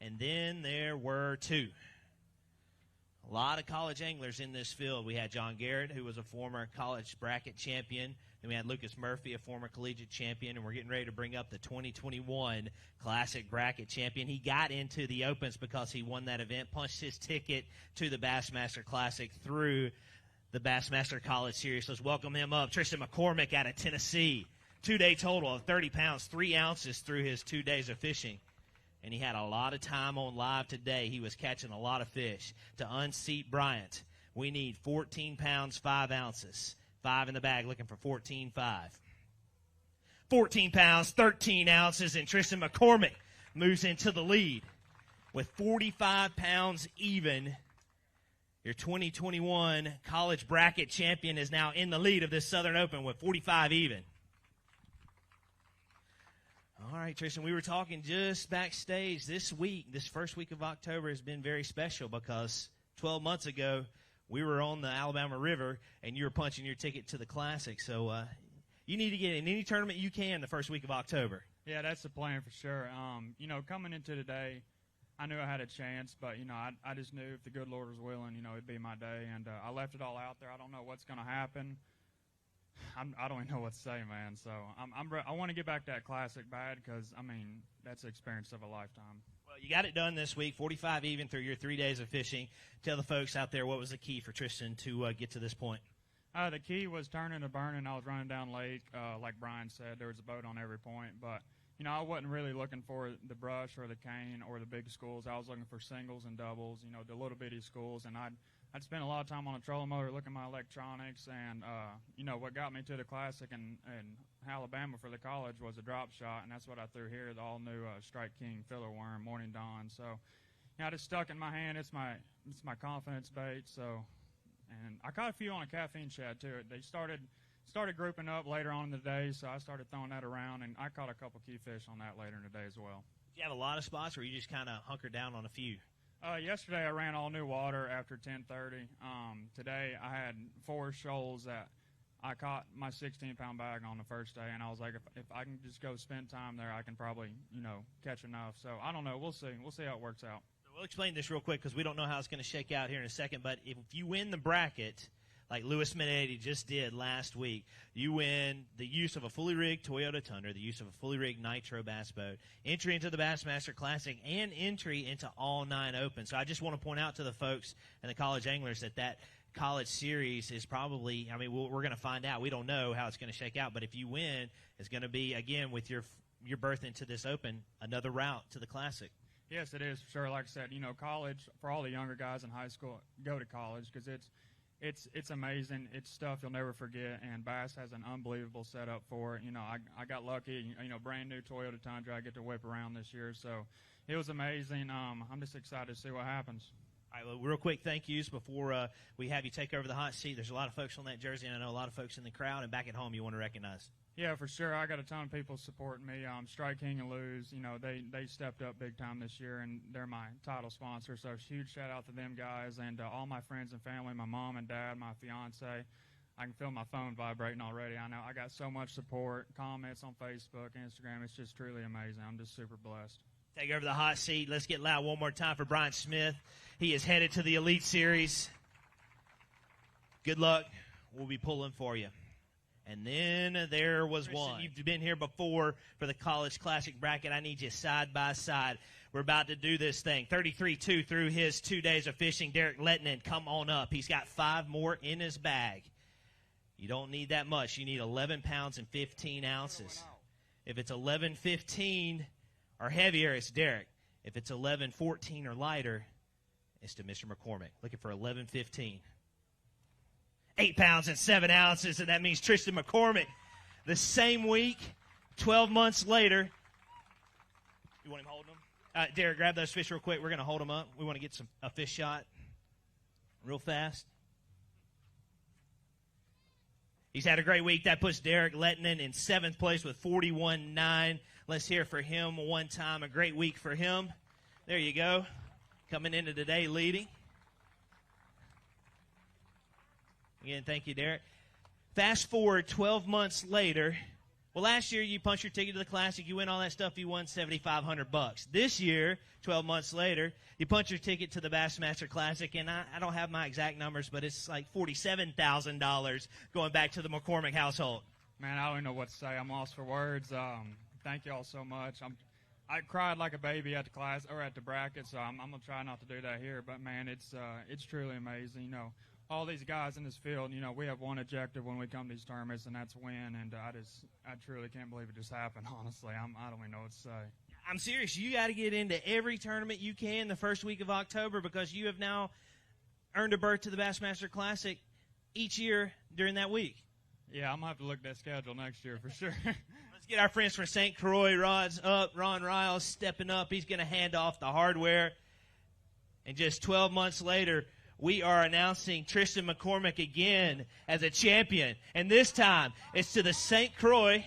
and then there were 2. A lot of college anglers in this field. We had John Garrett, who was a former college bracket champion. Then we had Lucas Murphy, a former collegiate champion. And we're getting ready to bring up the 2021 Classic bracket champion. He got into the Opens because he won that event, punched his ticket to the Bassmaster Classic through the Bassmaster College Series. Let's welcome him up. Tristan McCormick out of Tennessee. 2-day total of 30 pounds, 3 ounces through his 2 days of fishing. And he had a lot of time on live today. He was catching a lot of fish. To unseat Bryant, we need 14 pounds, 5 ounces. 5 in the bag, looking for 14.5. 14 pounds, 13 ounces, and Tristan McCormick moves into the lead with 45 pounds even. Your 2021 college bracket champion is now in the lead of this Southern Open with 45 even. All right, Tristan, we were talking just backstage this week. This first week of October has been very special because 12 months ago we were on the Alabama River and you were punching your ticket to the Classic. So you need to get in any tournament you can the first week of October. Yeah, that's the plan for sure. Coming into today, I knew I had a chance, but, I just knew if the good Lord was willing, it'd be my day. And I left it all out there. I don't know what's going to happen. I don't even know what to say, man. So I want to get back to that Classic bad because, that's the experience of a lifetime. Well, you got it done this week, 45 even through your 3 days of fishing. Tell the folks out there what was the key for Tristan to get to this point. The key was turning to burning. I was running down lake. Like Brian said, there was a boat on every point. But, I wasn't really looking for the brush or the cane or the big schools. I was looking for singles and doubles, the little bitty schools. And I'd spent a lot of time on a trolling motor looking at my electronics, and, what got me to the Classic in Alabama for the college was a drop shot, and that's what I threw here, the all-new Strike King filler worm, Morning Dawn. So, I just stuck in my hand. It's my confidence bait. So, and I caught a few on a caffeine shad, too. They started grouping up later on in the day, so I started throwing that around, and I caught a couple key fish on that later in the day as well. Did you have a lot of spots, or you just kind of hunkered down on a few? Yesterday I ran all new water after 10:30. Today I had 4 shoals that I caught my 16-pound bag on the first day, and I was like, if I can just go spend time there, I can probably, catch enough. So I don't know. We'll see. We'll see how it works out. We'll explain this real quick because we don't know how it's going to shake out here in a second. But if you win the bracket, like Louis Minetti just did last week, you win the use of a fully rigged Toyota Tundra, the use of a fully rigged Nitro bass boat, entry into the Bassmaster Classic, and entry into all 9 Opens. So I just want to point out to the folks and the college anglers that college series is probably, we're going to find out. We don't know how it's going to shake out. But if you win, it's going to be, again, with your berth into this Open, another route to the Classic. Yes, it is, for sure. Like I said, college, for all the younger guys in high school, go to college because it's amazing. It's stuff you'll never forget, and Bass has an unbelievable setup for it. I got lucky. Brand new Toyota Tundra I get to whip around this year, so it was amazing. I'm just excited to see what happens. All right, well, real quick thank yous before we have you take over the hot seat. There's a lot of folks on that jersey, and I know a lot of folks in the crowd and back at home you want to recognize. Yeah, for sure. I got a ton of people supporting me. Strike King and Lose, they stepped up big time this year, and they're my title sponsor. So huge shout out to them guys and all my friends and family, my mom and dad, my fiance. I can feel my phone vibrating already. I know I got so much support, comments on Facebook, Instagram. It's just truly amazing. I'm just super blessed. Take over the hot seat. Let's get loud one more time for Brian Smith. He is headed to the Elite Series. Good luck. We'll be pulling for you. And then there was one. You've been here before for the College Classic bracket. I need you side by side. We're about to do this thing. 33-2 through his 2 days of fishing. Derek Lettinen, come on up. He's got 5 more in his bag. You don't need that much. You need 11 pounds and 15 ounces. If it's 11-15 or heavier, it's Derek. If it's 11-14 or lighter, it's to Mr. McCormick. Looking for 11-15. 8 pounds and 7 ounces, and that means Tristan McCormick. The same week, 12 months later. You want him holding them? Derek, grab those fish real quick. We're going to hold them up. We want to get a fish shot real fast. He's had a great week. That puts Derek Lettinen in 7th place with 41.9. Let's hear for him one time. A great week for him. There you go. Coming into today leading. Again, thank you, Derek. Fast forward 12 months later, Well, last year you punched your ticket to the Classic, you win all that stuff, you won $7,500. This year, 12 months later, you punch your ticket to the Bassmaster Classic, and I don't have my exact numbers, but it's like $47,000 going back to the McCormick household. Man, I don't even know what to say. I'm lost for words. Thank you all so much. I cried like a baby at the class or at the bracket, so I'm gonna try not to do that here. But man, it's truly amazing. You know, all these guys in this field. You know, we have one objective when we come to these tournaments, and that's win. And I truly can't believe it just happened. Honestly, I don't even know what to say. I'm serious. You got to get into every tournament you can the first week of October because you have now earned a berth to the Bassmaster Classic each year during that week. Yeah, I'm going to have to look at that schedule next year for sure. Let's get our friends from St. Croix rods up. Ron Riles stepping up. He's going to hand off the hardware. And just 12 months later, we are announcing Tristan McCormick again as a champion. And this time, it's to the St. Croix.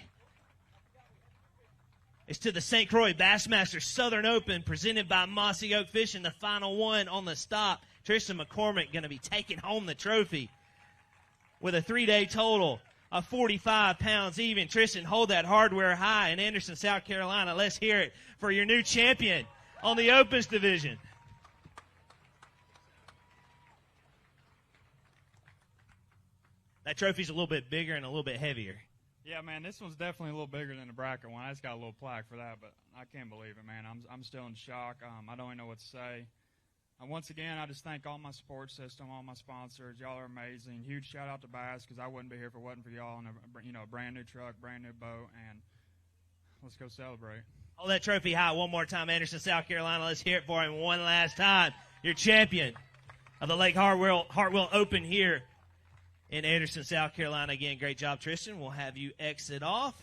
It's to the St. Croix Bassmaster Southern Open presented by Mossy Oak Fishing, the final one on the stop. Tristan McCormick going to be taking home the trophy with a 3-day total of 45 pounds even. Tristan, hold that hardware high in Anderson, South Carolina. Let's hear it for your new champion on the Opens division. That trophy's a little bit bigger and a little bit heavier. Yeah, man, this one's definitely a little bigger than the bracket one. I just got a little plaque for that, but I can't believe it, man. I'm still in shock. I don't even know what to say. Once again, I just thank all my support system, all my sponsors. Y'all are amazing. Huge shout out to B.A.S. because I wouldn't be here if it wasn't for y'all and a brand new truck, brand new boat, and let's go celebrate. Hold that trophy high one more time, Anderson, South Carolina. Let's hear it for him one last time. Your champion of the Lake Hartwell Open here in Anderson, South Carolina. Again, great job, Tristan. We'll have you exit off.